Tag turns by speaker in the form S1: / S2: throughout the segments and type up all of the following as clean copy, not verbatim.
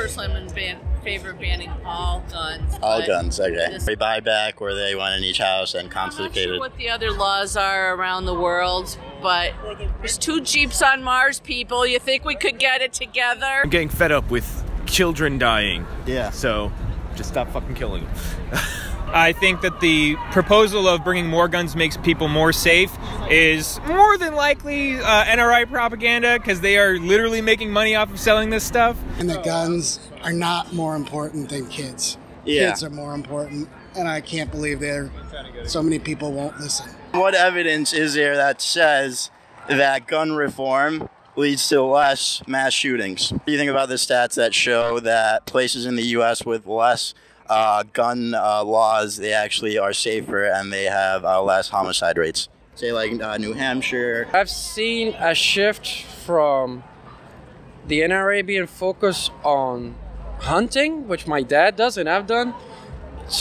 S1: personally am in favor of banning all guns.
S2: All guns, okay. They buy back where they want in each house and confiscated.
S1: I'm not sure what the other laws are around the world, but there's 2 Jeeps on Mars, people. You think we could get it together?
S3: I'm getting fed up with children dying.
S2: Yeah.
S3: So, just stop fucking killing them. I think that the proposal of bringing more guns makes people more safe is more than likely NRA propaganda, because they are literally making money off of selling this stuff.
S4: And the guns are not more important than kids.
S2: Yeah.
S4: Kids are more important, and I can't believe so many people won't listen.
S2: What evidence is there that says that gun reform leads to less mass shootings? What do you think about the stats that show that places in the U.S. with less gun laws, they actually are safer and they have less homicide rates? Say like New Hampshire.
S5: I've seen a shift from the NRA being focused on hunting, which my dad does and I've done,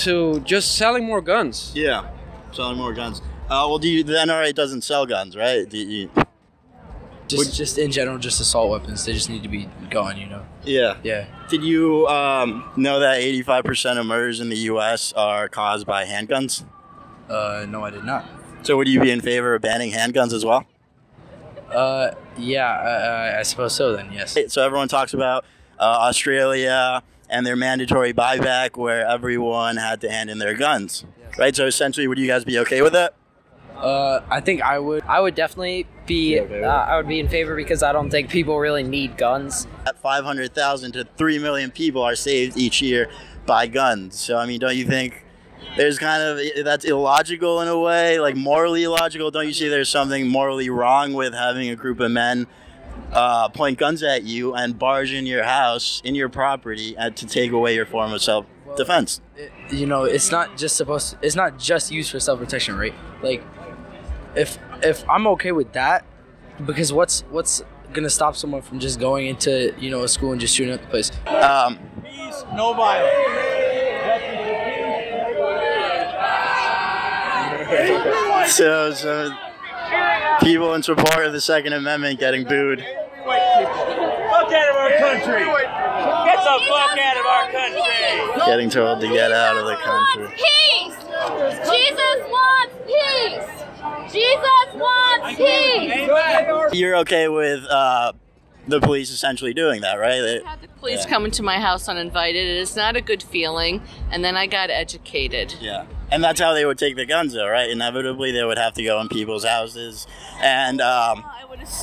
S5: to just selling more guns.
S2: Yeah, selling more guns. Well, the NRA doesn't sell guns, right?
S6: Just in general, just assault weapons. They just need to be gone, you know?
S2: Yeah.
S6: Yeah.
S2: Did you know that 85% of murders in the U.S. are caused by handguns?
S6: No, I did not.
S2: So would you be in favor of banning handguns as well?
S6: Yeah, I suppose so then, yes.
S2: So everyone talks about Australia and their mandatory buyback where everyone had to hand in their guns, right? So essentially, would you guys be okay with that?
S6: I think I would.
S7: I would definitely be. I would be in favor because I don't think people really need guns.
S2: 500,000 to 3 million people are saved each year by guns. So I mean, don't you think there's kind of that's illogical in a way, like morally illogical? Don't you see there's something morally wrong with having a group of men point guns at you and barge in your house, in your property, and to take away your form of self-defense?
S6: You know, it's not just used for self-protection, right? Like, if I'm okay with that, because what's gonna stop someone from just going into, you know, a school and just shooting up the place?
S3: Peace, no violence.
S2: So people in support of the Second Amendment getting booed.
S3: Fuck out of our country! Get the fuck out of our country!
S2: Getting told to get out of the country.
S8: Peace! Jesus wants peace! Jesus wants peace!
S2: You're okay with the police essentially doing that, right?
S1: I had the police come into my house uninvited. It is not a good feeling. And then I got educated.
S2: Yeah. And that's how they would take the guns, though, right? Inevitably, they would have to go in people's houses and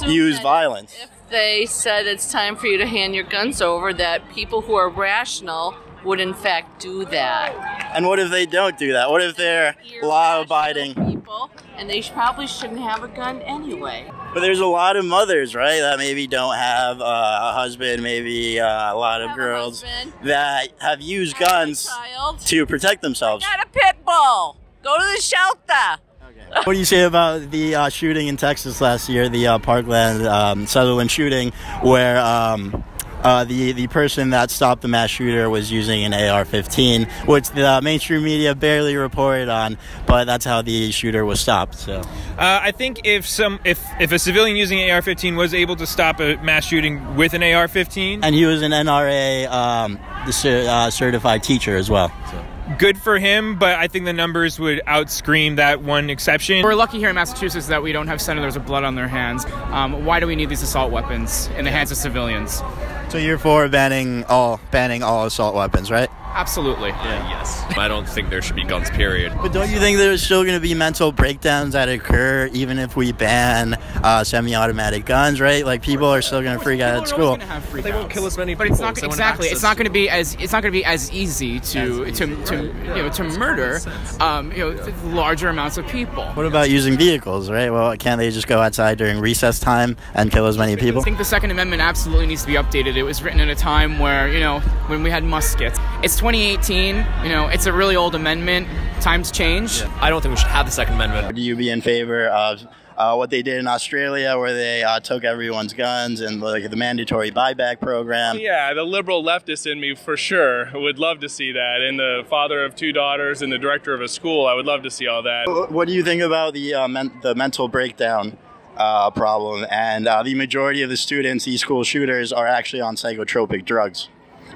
S2: use violence.
S1: If they said it's time for you to hand your guns over, that people who are rational would in fact do that.
S2: And what if they don't do that? What if they're law-abiding
S1: people, and they probably shouldn't have a gun anyway?
S2: But there's a lot of mothers, right, that maybe don't have a husband, maybe a lot of girls that have used guns to protect themselves.
S1: I got a pit bull. Go to the shelter.
S2: What do you say about the shooting in Texas last year, the Parkland Sutherland shooting, where the person that stopped the mass shooter was using an AR-15, which the mainstream media barely reported on, but that's how the shooter was stopped. So
S3: I think if a civilian using an AR-15 was able to stop a mass shooting with an AR-15,
S2: and he was an NRA certified teacher as well. So.
S3: Good for him, but I think the numbers would outscream that one exception.
S9: We're lucky here in Massachusetts that we don't have senators with blood on their hands. Why do we need these assault weapons in the hands of civilians?
S2: So you're for banning all assault weapons, right?
S9: Absolutely.
S10: Yes. I don't think there should be guns, period.
S2: But don't you think there's still going to be mental breakdowns that occur even if we ban semi-automatic guns, right? Like people are still going to freak out at school.
S9: They won't kill as many people. But it's not exactly. It's not going to be as easy to murder larger amounts of people.
S2: What about using vehicles, right? Well, can't they just go outside during recess time and kill as many people?
S9: I think the Second Amendment absolutely needs to be updated. It was written at a time where, when we had muskets. It's 2018, it's a really old amendment. Times change.
S10: Yeah. I don't think we should have the Second Amendment.
S2: Would you be in favor of what they did in Australia, where they took everyone's guns and the mandatory buyback program?
S11: Yeah, the liberal leftist in me for sure would love to see that. And the father of 2 daughters and the director of a school, I would love to see all that.
S2: What do you think about the mental breakdown problem? And the majority of the students, these school shooters, are actually on psychotropic drugs.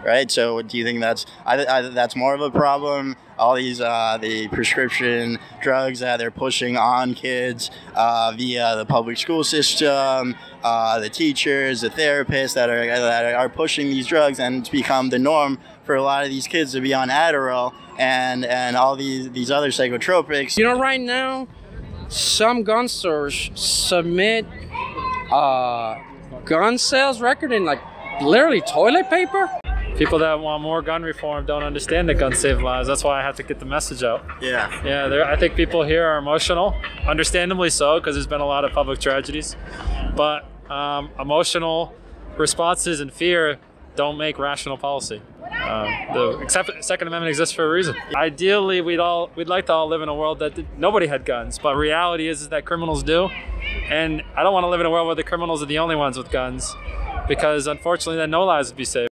S2: right? So do you think that's that's more of a problem? All these the prescription drugs that they're pushing on kids via the public school system, the teachers, the therapists that are pushing these drugs, and it's become the norm for a lot of these kids to be on Adderall and all these other psychotropics.
S5: You know, right now, some gun stores submit gun sales record in like literally toilet paper.
S12: People that want more gun reform don't understand that guns save lives. That's why I have to get the message out. Yeah, I think people here are emotional, understandably so, because there's been a lot of public tragedies. But emotional responses and fear don't make rational policy. The Second Amendment exists for a reason. Ideally, we'd like to all live in a world that nobody had guns, but reality is that criminals do. And I don't want to live in a world where the criminals are the only ones with guns, because unfortunately then no lives would be saved.